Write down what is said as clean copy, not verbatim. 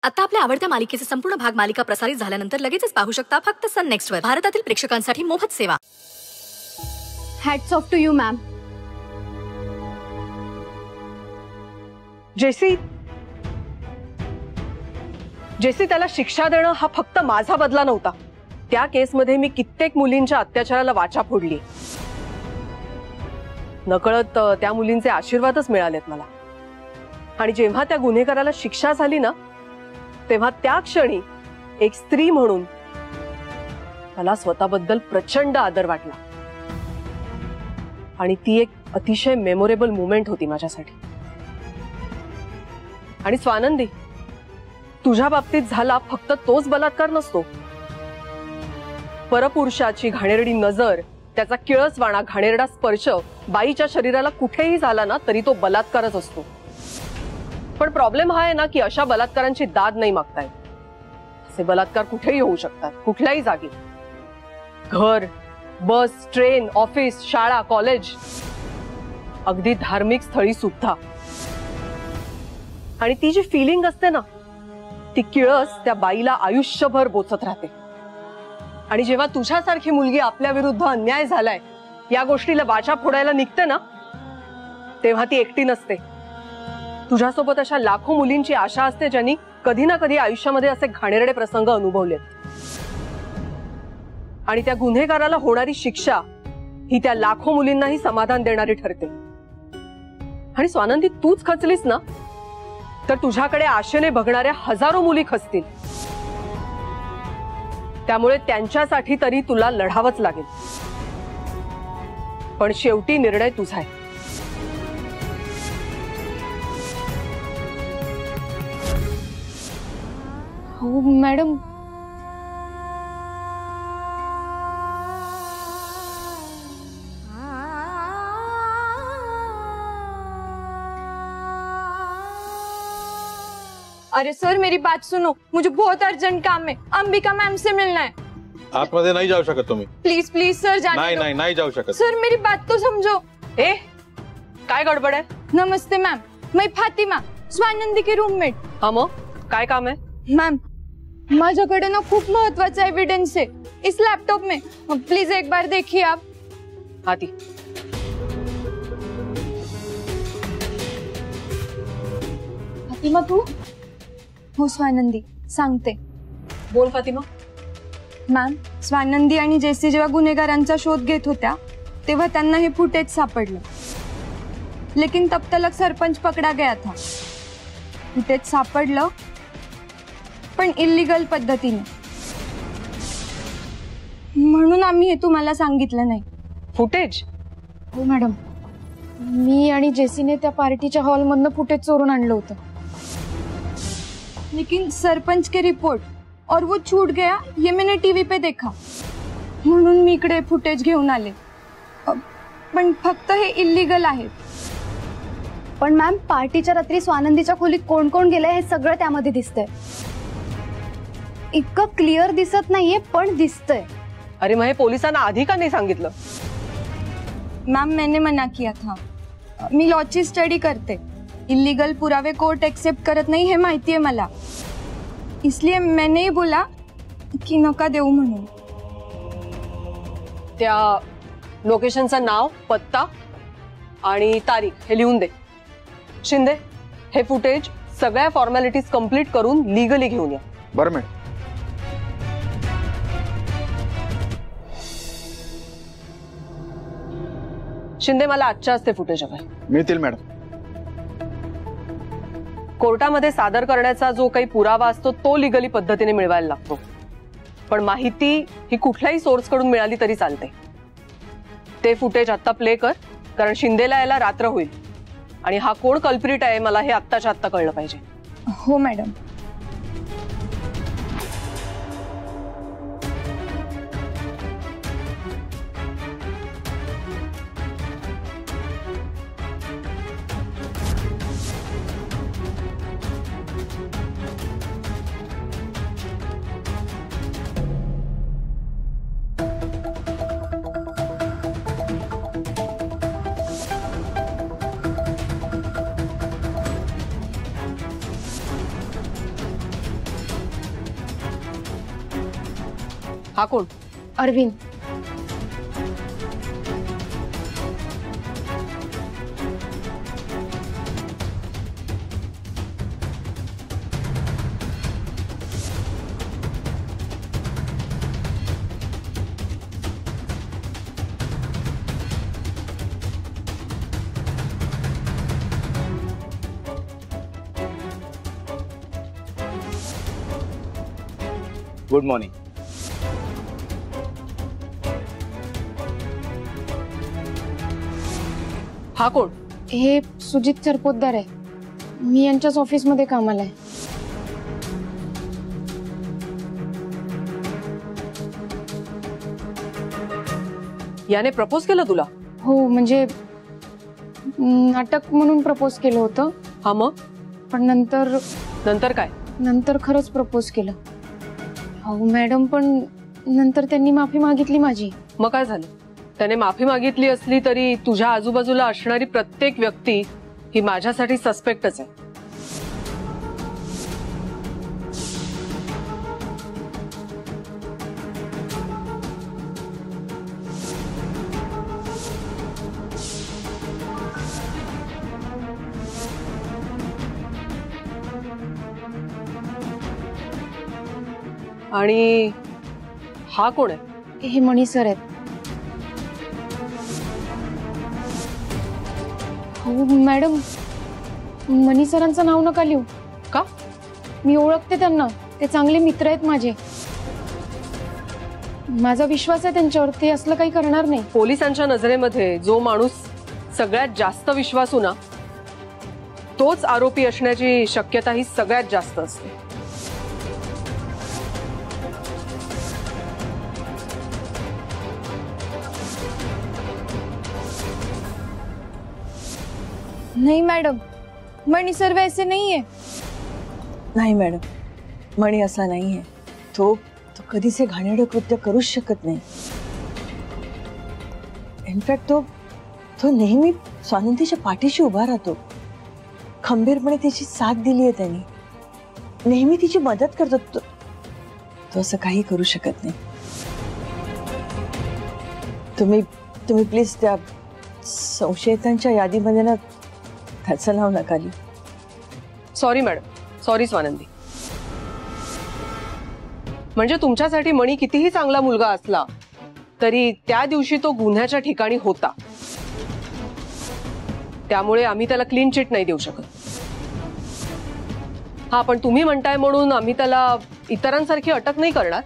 आता आपल्या आवडत्या मालिकेचे संपूर्ण भाग मालिका प्रसारित झाल्यानंतर लगेचच पाहू शकता फक्त सन नेक्स्ट वर. भारतातील प्रेक्षकांसाठी मोफत सेवा. Hats off to you ma'am. जेसी त्याला शिक्षा देणं हा फक्त माझा बदला नव्हता. त्या केसमध्ये मी कित्येक मुलींच्या अत्याचाराला वाचा फोडली. नकळत त्या मुलींचे आशीर्वादच मिळालेत मला. आणि जेव्हा त्या गुन्हेगाराला शिक्षा झाली ना, तेव्हा त्या क्षणी एक स्त्री म्हणून मला स्वतःबद्दल प्रचंड आदर वाटला. आणि ती एक अतिशय मेमोरेबल मुमेंट होती माझ्यासाठी. आणि स्वानंदी, तुझ्या बाबतीत झाला फक्त तोच बलात्कार नसतो. परपुरुषाची घाणेरडी नजर, त्याचा किळसवाणा घाणेरडा स्पर्श बाईच्या शरीराला कुठेही झाला ना तरी तो बलात्कारच असतो. पण प्रॉब्लेम हा आहे ना की अशा बलात्कारांची दाद नाही मागता येत. असे बलात्कार कुठेही होऊ शकतात, कुठल्याही जागी. घर, बस, ट्रेन, ऑफिस, शाळा, कॉलेज, अगदी धार्मिक स्थळी सुद्धा. आणि ती जी फिलिंग असते ना, ती किळस त्या बाईला आयुष्यभर बोचत राहते. आणि जेव्हा तुझ्यासारखी मुलगी आपल्या विरुद्ध अन्याय झालाय या गोष्टीला वाचा फोडायला निघते ना, तेव्हा ती एकटी नसते. तुझ्यासोबत अशा लाखो मुलींची आशा असते ज्यांनी कधी ना कधी आयुष्यामध्ये असे घाणेरडे प्रसंग अनुभवलेत. आणि त्या गुन्हेगाराला होणारी शिक्षा ही त्या लाखो मुलींनाही समाधान देणारी ठरते. आणि स्वानंदी, तूच खचलीस ना तर तुझ्याकडे आशेने बघणाऱ्या हजारो मुली खचतील. त्यामुळे त्यांच्यासाठी तरी तुला लढावंच लागेल. पण शेवटी निर्णय तुझा आहे. हो मॅडम. अरे सर, मेरी बात सुनो, मुझे बहुत अर्जेंट काम है. अंबिका मैम से मिलना है. आतमध्ये नाही जाऊ शकत तुम्ही. प्लीज प्लीज सर, जाने दो. नाही जाऊ शकत. सर मेरी बात तो समझो. ए, काय गडबड आहे? नमस्ते मैम, मैं फातिमा, स्वानंदी की रूममेट. हा, मग काय काम आहे? मैम, माझ्याकडे ना खूप महत्वाचा एविडेंस है इस लैपटॉप में. प्लीज एक बार देखिए आप. आती. फातिमा तू? हो स्वानंदी, सांगते. बोल फातिमा. मॅम, स्वानंदी आणि जेसी जेव्हा गुन्हेगारांचा शोध घेत होत्या तेव्हा त्यांना हे फुटेज सापडलं. लेकिन तब तक सरपंच पकड़ा गया था. फुटेज सापडलं पण इल्लीगल पद्धतीने. म्हणून आम्ही हे तुम्हाला सांगितलं नाही. फुटेज? हो मॅडम, मी आणि जेसीने त्या पार्टीच्या हॉलमधनं फुटेज चोरून आणलं होतं. लेकिन सरपंच के रिपोर्ट और वो छूट गया ये मैंने टीवी पे देखा. म्हणून मी इकडे फुटेज घेऊन आले. पण फक्त हे इल्लीगल आहे. पण मॅम, पार्टीच्या रात्री स्वानंदीच्या खोलीत कोण कोण गेलंय हे सगळं त्यामध्ये दिसतंय. इतकं क्लिअर दिसत नाहीये पण दिसतंय. अरे मग हे पोलिसांना आधी का नाही सांगितलं? मैम, मैंने मना किया था. मी लॉची स्टडी करते. इल्लीगल पुरावे कोर्ट एक्सेप्ट करत नाही हे माहिती आहे मला. इसलिए मैंने ही बोला की नका देऊ म्हणून. त्या लोकेशनचं नाव, पत्ता आणि तारीख हे लिहून दे. शिंदे, हे फुटेज सगळ्या फॉर्मॅलिटीज कंप्लीट करून लीगली घेऊन या. बरं मॅडम. शिंदे, मला आजच्या असते फुटेज हवंय. मिळतील मॅडम. कोर्टामध्ये सादर करण्याचा जो काही पुरावा असतो तो लीगली पद्धतीने मिळवायला लागतो. पण माहिती ही कुठल्याही सोर्स कडून मिळाली तरी चालते. ते फुटेज आता प्ले कर, कारण शिंदेला यायला रात्र होईल. आणि हा कोण कल्प्रिट आहे मला हे आत्ताच्या आत्ता कळलं पाहिजे. हो मॅडम. हा कोण? अरविंद. Good morning. हा कोण? हे सुजित सरपोतदार आहे. मी यांच्याच ऑफिसमध्ये कामाला आहे. याने प्रपोज केलं तुला? हो, म्हणजे नाटक म्हणून प्रपोज केलं होतं. हा मग? पण नंतर नंतर काय? नंतर खरंच प्रपोज केलं. हो मॅडम, पण नंतर त्यांनी माफी मागितली माझी. मग काय झालं? त्याने माफी मागितली असली तरी तुझ्या आजूबाजूला असणारी प्रत्येक व्यक्ती ही माझ्यासाठी सस्पेक्टच आहे. आणि हा कोण आहे? हे मणी सर आहेत. हो मॅडम, मणी सरांचं नाव नका लिहू. का? मी ओळखते त्यांना. ते चांगले मित्र आहेत माझे. माझा विश्वास आहे त्यांच्यावर. ते असलं काही करणार नाही. पोलिसांच्या नजरेमध्ये जो माणूस सगळ्यात जास्त विश्वासू ना, तोच आरोपी असण्याची शक्यता ही सगळ्यात जास्त असते. नहीं मैडम, मणि सर वैसे नहीं है. नाही मॅडम, मणी असा नाहीये. तो कधीच हे घाणेरडं कृत्य करूच शकत नाही. इनफॅक्ट तो नेहमी स्वानंदीच्या पाठीशी उभा राहतो. खंबीरपणे तिची साथ दिली आहे त्यांनी. नेहमी तिची मदत करतो. तो असं काही करू शकत नाही. तुम्ही प्लीज त्या संशयितांच्या यादीमध्ये ना त्याचं नाव नका लिहू. Sorry madam, sorry Swanandi. म्हणजे तुमच्यासाठी मणी कितीही चांगला मुलगा असला तरी त्या दिवशी तो गुन्ह्याच्या ठिकाणी होता. त्यामुळे आम्ही त्याला क्लीन चिट नाही देऊ शकत. हा, पण तुम्ही म्हणताय म्हणून आम्ही त्याला इतरांसारखी अटक नाही करणार.